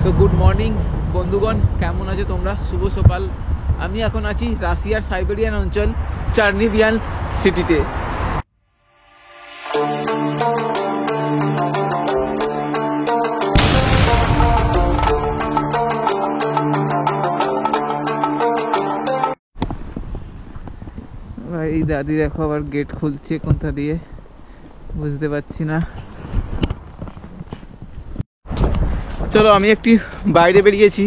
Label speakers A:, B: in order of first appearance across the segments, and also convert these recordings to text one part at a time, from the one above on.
A: তো good morning বন্ধুগণ, কেমন আছো তোমরা? শুভ সকাল। আমি এখন আছি রাশিয়ার সাইবেরিয়ান অঞ্চল চার্নিভিয়ানস্ক সিটিতে। ভাই দাদি দেখো আবার গেট খুলছে কোনটা দিয়ে, বুঝতে পারছি না। চলো, আমি একটি বাইরে বেরিয়েছি,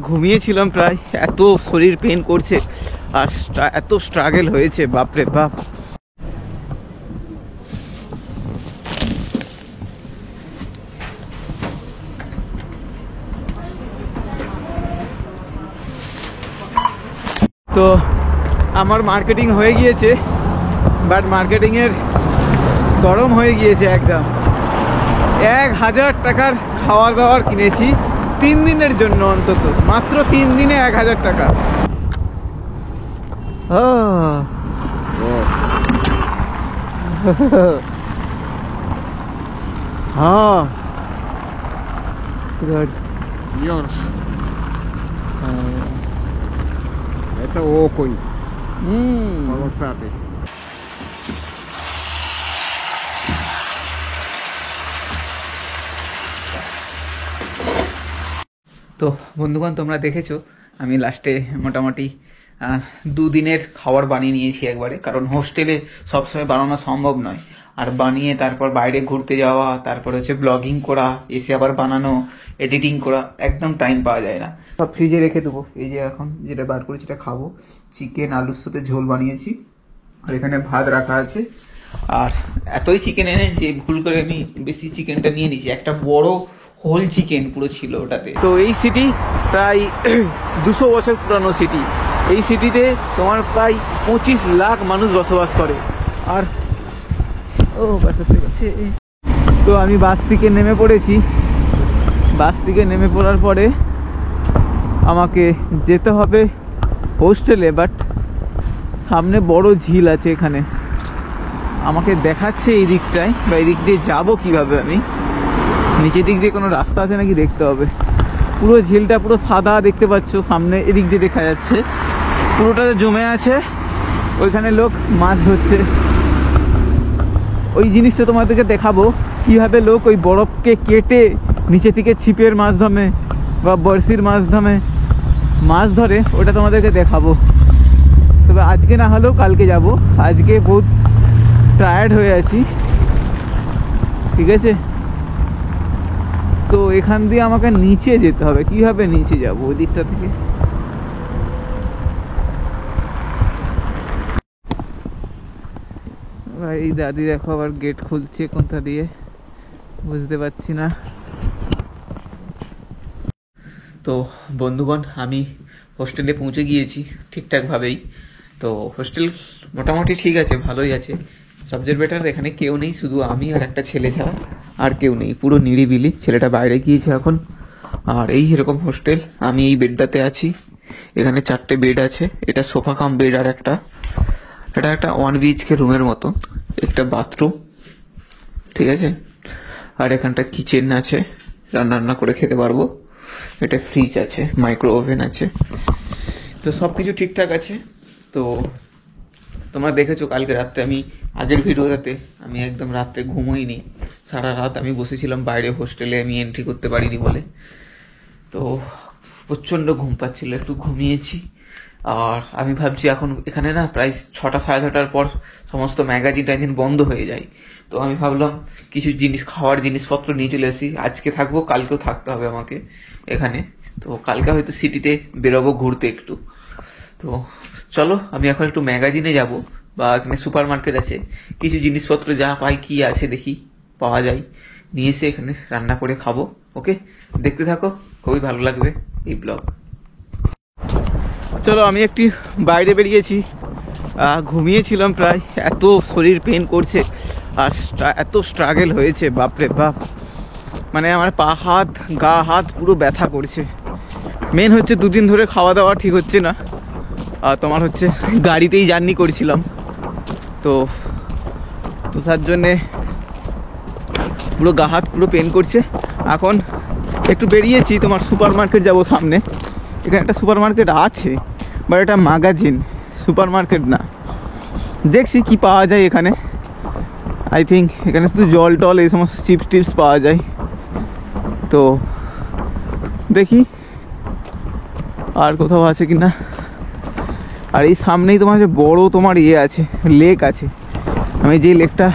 A: ঘুমিয়েছিলাম প্রায়, এত শরীর পেন করছে আর এত স্ট্রাগল হয়েছে, বাপরে বাপ। তো আমার মার্কেটিং হয়ে গিয়েছে, বাট মার্কেটিংয়ের গরম হয়ে গিয়েছে একদম। 1000 টাকার খাওয়ার দাওয়ার কিনেছি 3 দিনের জন্য, অন্তত মাত্র 3 দিনে 1000 টাকা। হ্যাঁ,
B: Это окунь. Полосатый.
A: তো বন্ধুগণ, তোমরা দেখেছো আমি লাস্টে মোটামুটি 2 দিনের খাবার বানিয়ে নিয়েছি একবারে, কারণ হোস্টেলে সবসময় বানানো সম্ভব নয়। আর বানিয়ে তারপর বাইরে ঘুরতে যাওয়া, তারপর হচ্ছে ব্লগিং করা, এসে আবার বানানো, এডিটিং করা, একদম টাইম পাওয়া যায় না। সব ফ্রিজে রেখে দেবো। এই যে এখন যেটা বার করেছি এটা খাবো। চিকেন আলুর সাথে ঝোল বানিয়েছি, আর এখানে ভাত রাখা আছে। আর এতই চিকেন এনেছি, ভুল করে আমি বেশি চিকেনটা নিয়ে নিয়েছি, একটা বড় হোল চিকেন পুরো ছিল ওটাতে। তো এই সিটি প্রায় 200 বছর পুরানো সিটি। এই সিটিতে তোমার প্রায় 25 লাখ মানুষ বসবাস করে। আর তো আমি বাস থেকে নেমে পড়েছি। বাস থেকে নেমে পড়ার পরে আমাকে যেতে হবে হোস্টেলে, বাট সামনে বড় ঝিল আছে এখানে, আমাকে দেখাচ্ছে এই দিকটায়, বা এই দিক দিয়ে যাবো কিভাবে আমি। নিচের দিক দিয়ে কোনো রাস্তা আছে নাকি দেখতে হবে। পুরো ঝিলটা পুরো সাদা দেখতে পাচ্ছ, সামনে এদিক দিয়ে দেখা যাচ্ছে, পুরোটাতে জমে আছে। ওইখানে লোক মাছ ধরছে। ওই জিনিসটা তোমাদেরকে দেখাবো, কীভাবে লোক ওই বরফকে কেটে নিচে থেকে ছিপের মাছ ধরে বা বড়শির মাছ ধরে, ওটা তোমাদেরকে দেখাবো। তবে আজকে না হলেও কালকে যাব, আজকে বহুত টায়ার্ড হয়ে আছি, ঠিক আছে। তো এখান দিয়ে আমাকে নিচে যেতে হবে। কিভাবে নিচে যাব ওই দিকটা থেকে? ভাই দাদি দেখো আবার গেট খুলছে কোনটা দিয়ে, বুঝতে পারছি না। তো বন্ধুগণ, আমি হোস্টেলে পৌঁছে গিয়েছি ঠিকঠাকভাবেই। তো হোস্টেল মোটামুটি ঠিক আছে, ভালোই আছে। সবচেয়ে বেটার এখানে কেউ নেই, শুধু আমি আর একটা ছেলে ছাড়া আর কেউ নেই, পুরো নিরিবিলি। ছেলেটা বাইরে গিয়েছে এখন। আর এই এরকম হোস্টেল, আমি এই বেডটাতে আছি। এখানে 4টে বেড আছে, এটা সোফা কাম বেড, আর এটা একটা 1 BHK রুমের মতো, একটা বাথরুম, ঠিক আছে। আর এখানটা কিচেন আছে, রান্না করে খেতে পারবো। এটা ফ্রিজ আছে, মাইক্রো ওভেন আছে, তো সব কিছু ঠিকঠাক আছে। তো তোমরা দেখেছো কালকে রাত্রে আমি আগের ভিডিওটাতে আমি একদম রাত্রে ঘুমোইনি, সারা রাত আমি বসেছিলাম বাইরে হোস্টেলে, আমি এন্ট্রি করতে পারিনি বলে। তো প্রচণ্ড ঘুম পাচ্ছিল, একটু ঘুমিয়েছি। আর আমি ভাবছি এখন এখানে না প্রায় 6টা 6:30টার পর সমস্ত ম্যাগাজিন বন্ধ হয়ে যায়। তো আমি ভাবলাম কিছু খাওয়ার জিনিসপত্র নিয়ে চলে আসি। আজকে থাকবো, কালকেও থাকতে হবে আমাকে এখানে। তো কালকে হয়তো সিটিতে বেরোবো ঘুরতে একটু। তো চলো, আমি এখন একটু ম্যাগাজিনে যাব, বা এখানে সুপার মার্কেট আছে, কিছু জিনিসপত্র যা পাই কি আছে দেখি, পাওয়া যায়, নিয়ে এসে এখানে রান্না করে খাবো। ওকে, দেখতে থাকো, খুবই ভালো লাগবে এই ব্লগ। চলো, আমি একটি বাইরে বেরিয়েছি, ঘুমিয়েছিলাম প্রায়, এত শরীর পেন করছে আর এত স্ট্রাগল হয়েছে, বাপরে বাপ। মানে আমার গা হাত পুরো ব্যথা করছে। মেন হচ্ছে 2 দিন ধরে খাওয়া দাওয়া ঠিক হচ্ছে না। আর তোমার হচ্ছে গাড়িতেই জার্নি করছিলাম, তো তার জন্যে পুরো গা হাত পুরো পেন করছে। এখন একটু বেরিয়েছি, তোমার সুপার মার্কেট যাবো সামনে। এখানে একটা সুপার মার্কেট আছে, বাট এটা ম্যাগাজিন, সুপার মার্কেট না। দেখছি কি পাওয়া যায় এখানে। আই থিঙ্ক এখানে শুধু জল টল এই সমস্ত চিপস টিপস পাওয়া যায়। তো দেখি আর কোথাও আছে কি না। আর এই সামনেই তোমার যে বড় তোমার ইয়ে আছে, লেক আছে। আমি যেই লেকটা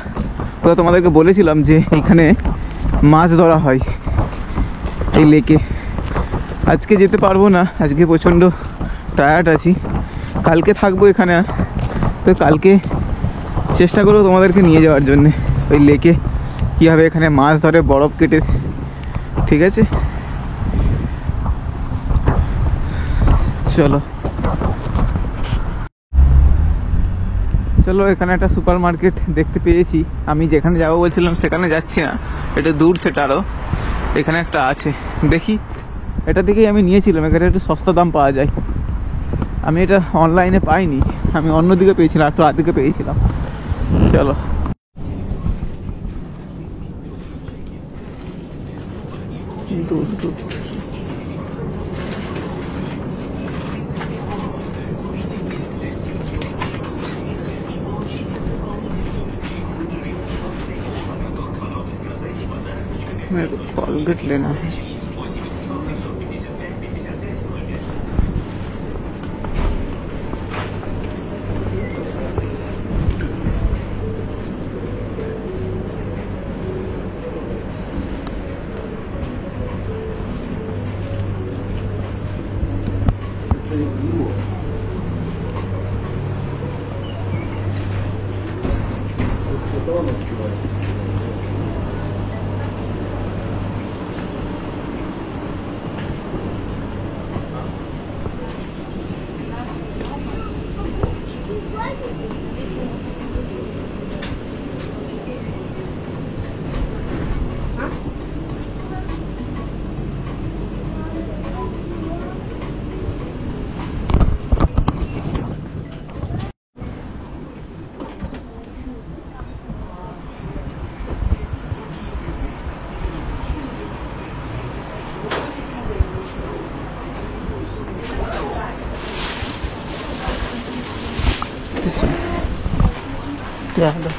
A: কথা তোমাদেরকে বলেছিলাম যে এখানে মাছ ধরা হয় এই লেকে। আজকে যেতে পারবো না, আজকে প্রচণ্ড টায়ার্ড আছি। কালকে থাকবো এখানে, তো কালকে চেষ্টা করবো তোমাদেরকে নিয়ে যাওয়ার জন্যে ওই লেকে কীভাবে এখানে মাছ ধরে বরফ কেটে। ঠিক আছে, চলো চলো। এখানে একটা সুপার মার্কেট দেখতে পেয়েছি। আমি যেখানে যাবো বলছিলাম সেখানে যাচ্ছি না, এটা দূর সেটা আরও। এখানে একটা আছে, দেখি। এটা থেকেই আমি নিয়েছিলাম, এখানে একটু সস্তা দাম পাওয়া যায়। আমি এটা অনলাইনে পাইনি, আমি অন্যদিকে পেয়েছিলাম, একটু আদিকে পেয়েছিলাম। চলো मेरे को कोलगेट लेना है। Ya, udah.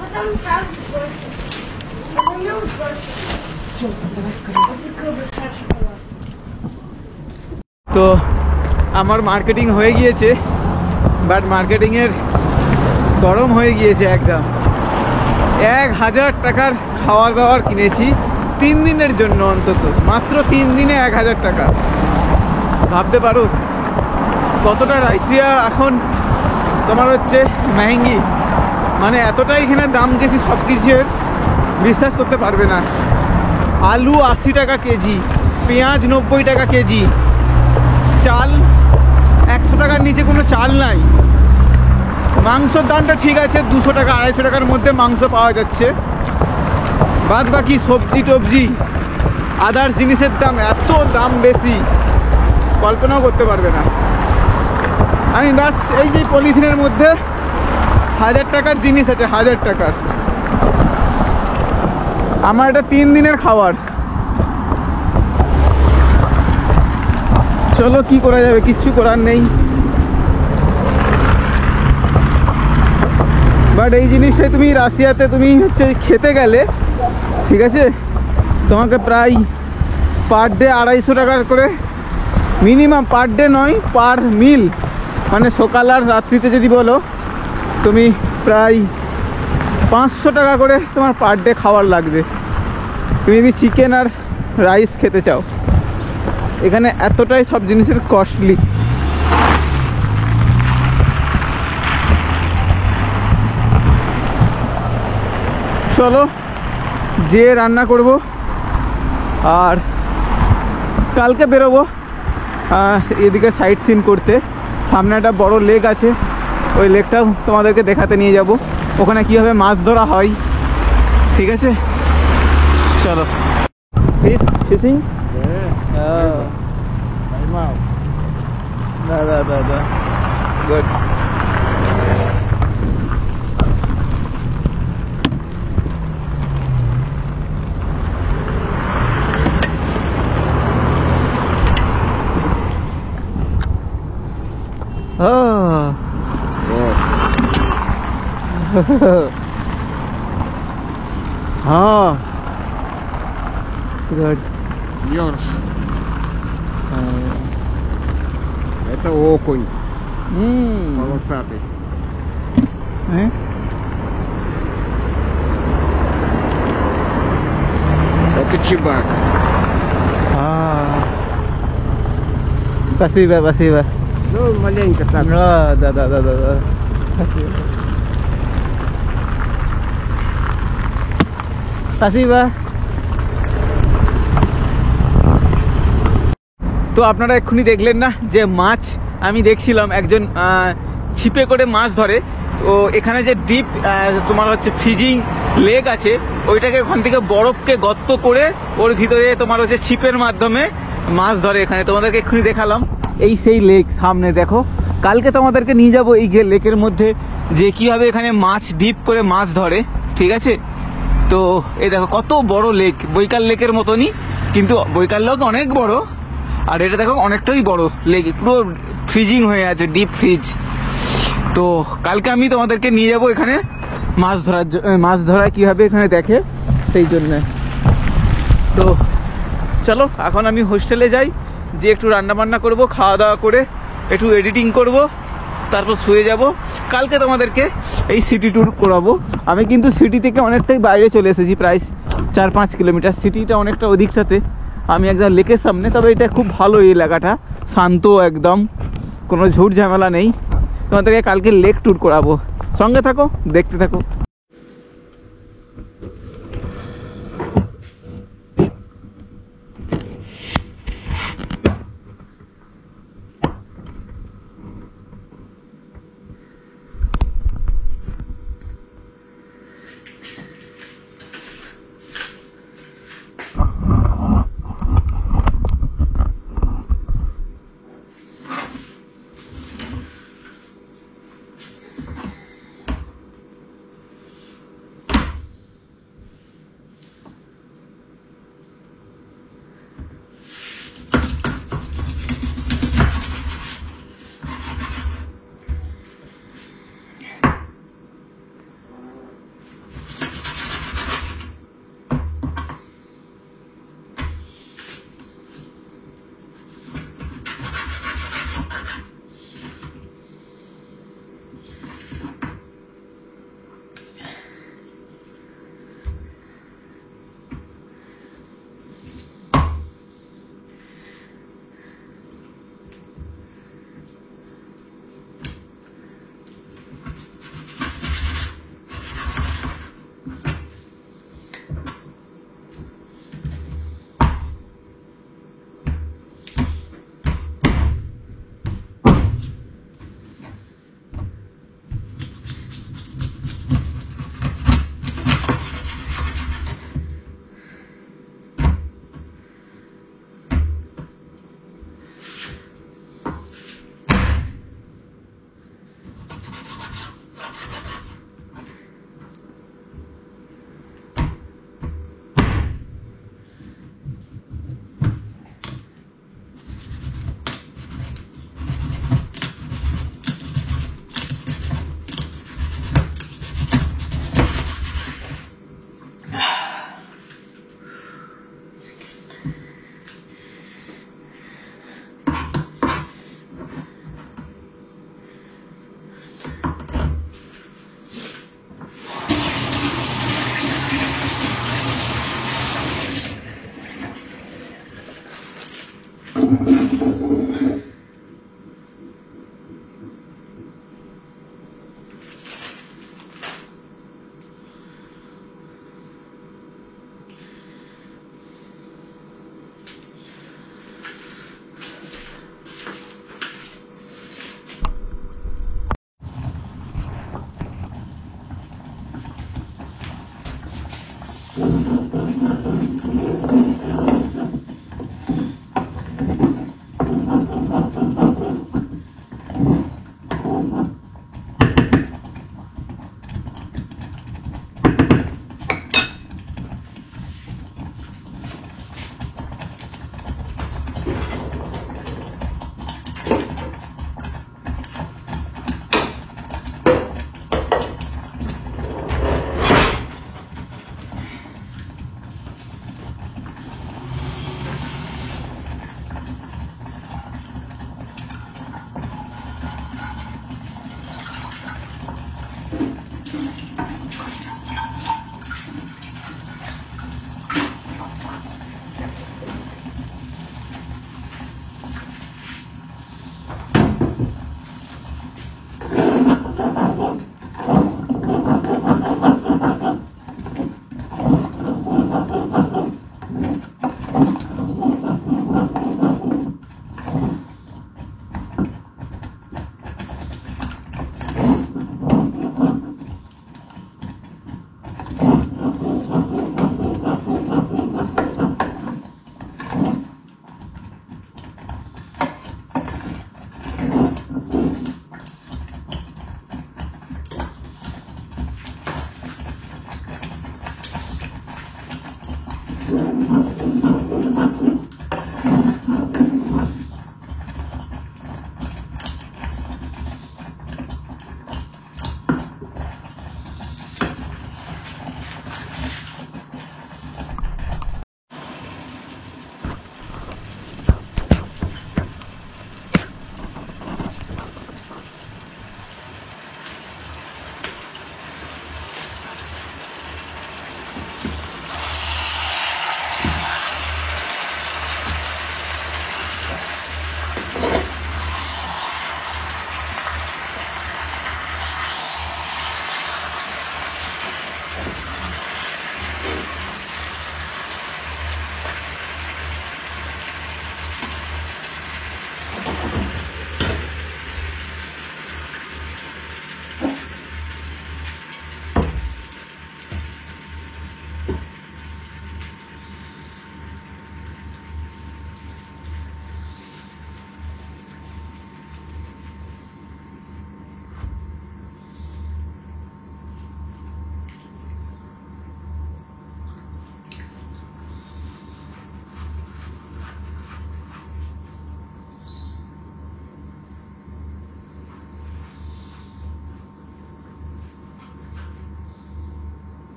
C: Потом сразу больше. Повернулась больше. Все, давай скорее.
A: তো আমার মার্কেটিং হয়ে গিয়েছে, বাট মার্কেটিংয়ের গরম হয়ে গিয়েছে একদম। 1000 টাকার খাওয়ার দাওয়ার কিনেছি 3 দিনের জন্য, অন্তত মাত্র 3 দিনে 1000 টাকা। ভাবতে পারো কতটা রাইসিয়া এখন তোমার হচ্ছে মেহেঙ্গি, মানে এতটাই এখানে দাম গেছি সব কিছুর, বিশ্বাস করতে পারবে না। আলু 80 টাকা কেজি, পেঁয়াজ 90 টাকা কেজি, চাল 100 টাকার নিচে কোনো চাল নাই। মাংসর দামটা ঠিক আছে, 200 টাকা 250 টাকার মধ্যে মাংস পাওয়া যাচ্ছে। বাদ বাকি সবজি টবজি আদার্স জিনিসের দাম এত দাম বেশি, কল্পনাও করতে পারবে না। আমি বাস এই যে পলিথিনের মধ্যে 1000 টাকার জিনিস আছে, 1000 টাকার। আমার এটা 3 দিনের খাবার। চলো কি করা যাবে, কিচ্ছু করার নেই। বাট এই জিনিসটাই তুমি রাশিয়াতে তুমি হচ্ছে খেতে গেলে, ঠিক আছে, তোমাকে প্রায় পার ডে 250 টাকার করে মিনিমাম, পার ডে নয় পার মিল, মানে সকাল আর রাত্রিতে যদি বলো তুমি প্রায় 500 টাকা করে তোমার পার ডে খাবার লাগবে, তুমি যদি চিকেন আর রাইস খেতে চাও। এখানে এতটাই সব জিনিসের কস্টলি। চলো যে রান্না করব, আর কালকে বেরোবো এদিকে সাইট সিন করতে। সামনে একটা বড় লেক আছে, ওই লেকটাও তোমাদেরকে দেখাতে নিয়ে যাব। ওখানে কীভাবে মাছ ধরা হয় ঠিক আছে চলো fishing
B: Yeah. Time out.
A: da good oh
B: Good.
A: oh good
B: Yours. Это окунь полосатый. Это чебак.
A: Спасибо.
B: Ну, маленько так.
A: Да. Спасибо. Спасибо. তো আপনারা এক্ষুনি দেখলেন না যে মাছ আমি দেখছিলাম একজন ছিপে করে মাছ ধরে। তো এখানে যে ডিপ তোমার হচ্ছে ফিজিং লেক আছে ওইটাকে ওখান থেকে বরফকে গর্ত করে ওর ভিতরে তোমার হচ্ছে ছিপের মাধ্যমে মাছ ধরে। এখানে তোমাদেরকে এক্ষুনি দেখালাম এই সেই লেক সামনে দেখো। কালকে তোমাদেরকে নিয়ে যাবো এই লেকের মধ্যে যে কীভাবে এখানে মাছ ডিপ করে মাছ ধরে, ঠিক আছে। তো এই দেখো কত বড় লেক, বৈকাল লেকের মতনই, কিন্তু বৈকাল লেক অনেক বড় আর এটা দেখো অনেকটাই বড় লেক, পুরো ফ্রিজিং হয়ে আছে, ডিপ ফ্রিজ। তো কালকে আমি তোমাদেরকে নিয়ে যাবো এখানে মাছ ধরা কীভাবে এখানে দেখে সেই জন্যে। তো চলো এখন আমি হোস্টেলে যাই, যে একটু রান্নাবান্না করব, খাওয়া দাওয়া করে একটু এডিটিং করব, তারপর শুয়ে যাব। কালকে তোমাদেরকে এই সিটি ট্যুর করাবো। আমি কিন্তু সিটি থেকে অনেকটাই বাইরে চলে এসেছি, প্রায় 4-5 কিলোমিটার। সিটিটা অনেকটা ওদিকটাতে, আমি একদম লেকের সামনে। তবে এটা খুব ভালো, এই এলাকাটা শান্ত একদম, কোনো ঝুট ঝামেলা নেই। তোমাদেরকে কালকে লেক ট্যুর করাবো, সঙ্গে থাকো, দেখতে থাকো।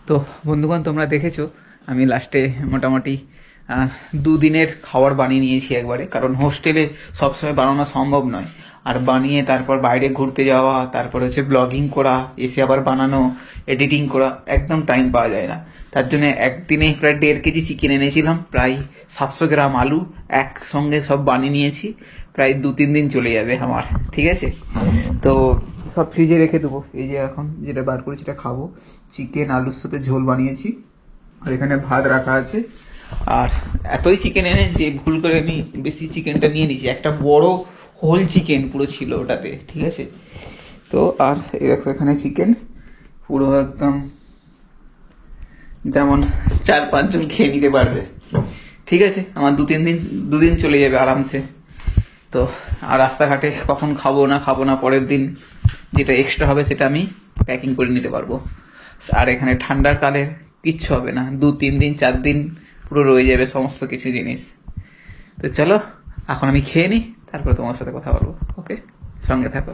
A: তো বন্ধুগণ, তোমরা দেখেছো আমি লাস্টে মোটামুটি 2 দিনের খাবার বানিয়ে নিয়েছি একবারে, কারণ হোস্টেলে সবসময় বানানো সম্ভব নয়। আর বানিয়ে তারপর বাইরে ঘুরতে যাওয়া, তারপর হচ্ছে ব্লগিং করা, এসে আবার বানানো, এডিটিং করা, একদম টাইম পাওয়া যায় না। তার জন্য একদিনে প্রায় 1.5 কেজি চিকেন এনেছিলাম, প্রায় 700 গ্রাম আলু একসঙ্গে সব বানিয়ে নিয়েছি। প্রায় 2-3 দিন চলে যাবে আমার, ঠিক আছে? তো সব ফ্রিজে রেখে দেবো। এই যে এখন যেটা বার করেছি সেটা খাবো। চিকেন আলুর সাথে ঝোল বানিয়েছি, আর এখানে ভাত রাখা আছে। আর এতই চিকেন এনেছি, ভুল করে আমি বেশি চিকেনটা নিয়ে নিয়েছি, একটা বড় হোল চিকেন পুরো ছিল ওটাতে, ঠিক আছে? তো আর এই দেখো এখানে চিকেন পুরো একদম যেমন 4-5 জন খেয়ে নিতে পারবে, ঠিক আছে? আমার 2-3 দিন চলে যাবে আরামসে। তো আর রাস্তাঘাটে কখন খাবো না পরের দিন যেটা এক্সট্রা হবে সেটা আমি প্যাকিং করে নিতে পারবো। আর এখানে ঠান্ডার কালে কিচ্ছু হবে না, 2-3 দিন 4 দিন পুরো রয়ে যাবে সমস্ত কিছু জিনিস। তো চলো এখন আমি খেয়ে নিই, তারপরে তোমার সাথে কথা বলবো। ওকে, সঙ্গে থাকো।